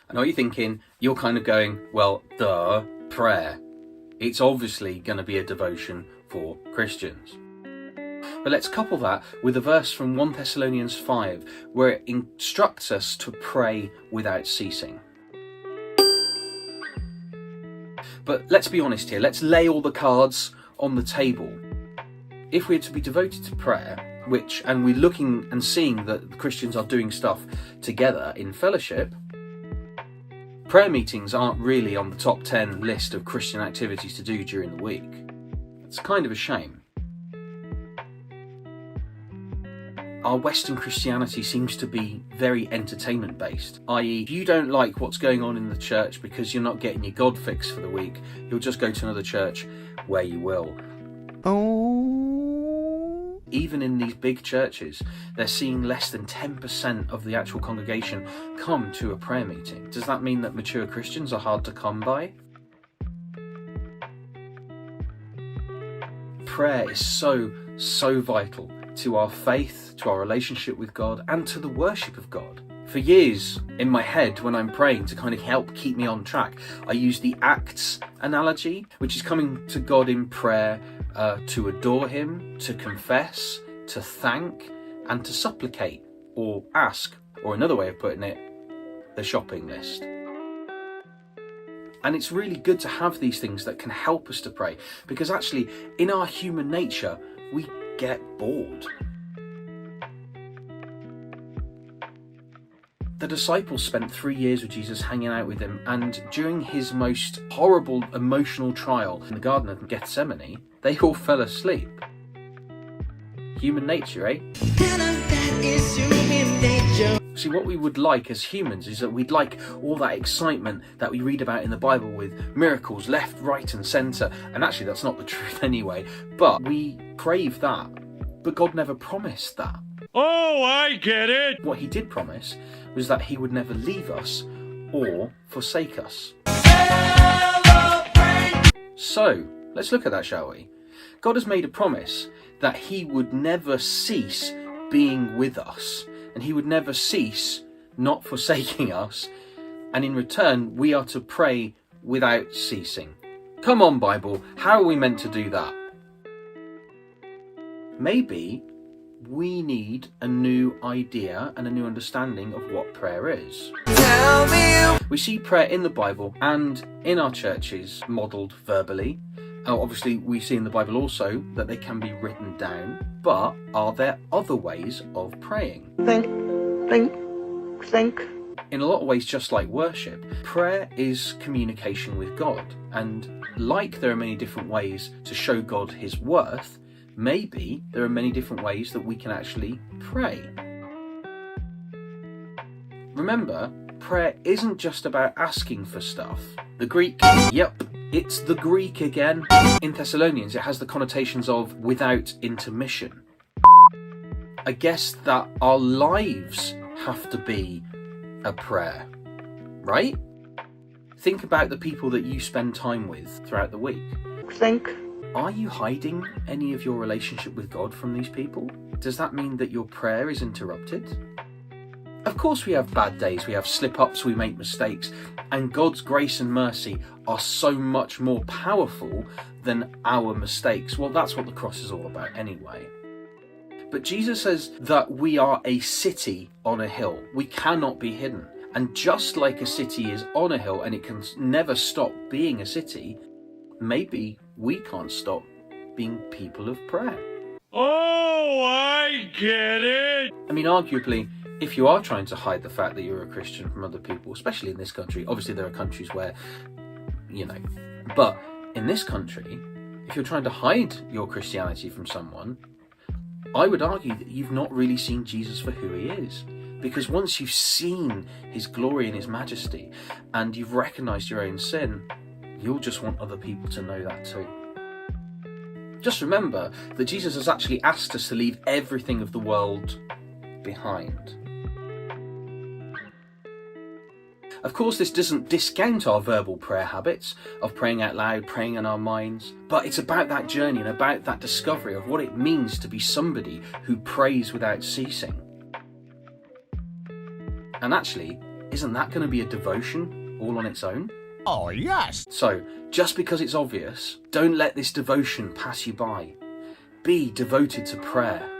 I know what you're thinking. You're kind of going, well, duh, prayer. It's obviously going to be a devotion for Christians. But let's couple that with a verse from 1 Thessalonians 5, where it instructs us to pray without ceasing. But let's be honest here, let's lay all the cards on the table. If we're to be devoted to prayer, and we're looking and seeing that Christians are doing stuff together in fellowship, prayer meetings aren't really on the top 10 list of Christian activities to do during the week. It's kind of a shame. Our Western Christianity seems to be very entertainment based, i.e. if you don't like what's going on in the church because you're not getting your God fix for the week, you'll just go to another church where you will. Even in these big churches, they're seeing less than 10% of the actual congregation come to a prayer meeting. Does that mean that mature Christians are hard to come by? Prayer is so vital to our faith, to our relationship with God, and to the worship of God. For years, in my head, when I'm praying to kind of help keep me on track, I use the Acts analogy, which is coming to God in prayer to adore Him, to confess, to thank, and to supplicate, or ask, or another way of putting it, the shopping list. And it's really good to have these things that can help us to pray, because actually, in our human nature, we get bored. The disciples spent 3 years with Jesus hanging out with him, and during his most horrible emotional trial in the Garden of Gethsemane, they all fell asleep. Human nature, eh? See, what we would like as humans is that we'd like all that excitement that we read about in the Bible with miracles left, right and centre, and actually that's not the truth anyway, but we crave that. But God never promised that. Oh, I get it! What He did promise was that He would never leave us or forsake us. Celebrate! So, let's look at that, shall we? God has made a promise that He would never cease being with us, and He would never cease not forsaking us, and in return we are to pray without ceasing. Come on, Bible, how are we meant to do that? Maybe we need a new idea and a new understanding of what prayer is. We see prayer in the Bible and in our churches modelled verbally. Obviously, we see in the Bible also that they can be written down, but are there other ways of praying? Think. In a lot of ways, just like worship, prayer is communication with God. And like there are many different ways to show God His worth, maybe there are many different ways that we can actually pray. Remember, prayer isn't just about asking for stuff. The Greek, it's the Greek again. In Thessalonians, it has the connotations of without intermission. I guess that our lives have to be a prayer, right? Think about the people that you spend time with throughout the week. Are you hiding any of your relationship with God from these people? Does that mean that your prayer is interrupted? Of course we have bad days, we have slip-ups, we make mistakes, and God's grace and mercy are so much more powerful than our mistakes. Well, that's what the cross is all about anyway. But Jesus says that we are a city on a hill. We cannot be hidden. And just like a city is on a hill and it can never stop being a city, maybe we can't stop being people of prayer. Oh, I get it! I mean, arguably, if you are trying to hide the fact that you're a Christian from other people, especially in this country, obviously there are countries where, but in this country, if you're trying to hide your Christianity from someone, I would argue that you've not really seen Jesus for who He is. Because once you've seen His glory and His majesty, and you've recognised your own sin, you'll just want other people to know that too. Just remember that Jesus has actually asked us to leave everything of the world behind. Of course, this doesn't discount our verbal prayer habits of praying out loud, praying in our minds, but it's about that journey and about that discovery of what it means to be somebody who prays without ceasing. And actually, isn't that going to be a devotion all on its own? Oh, yes. So, just because it's obvious, don't let this devotion pass you by. Be devoted to prayer.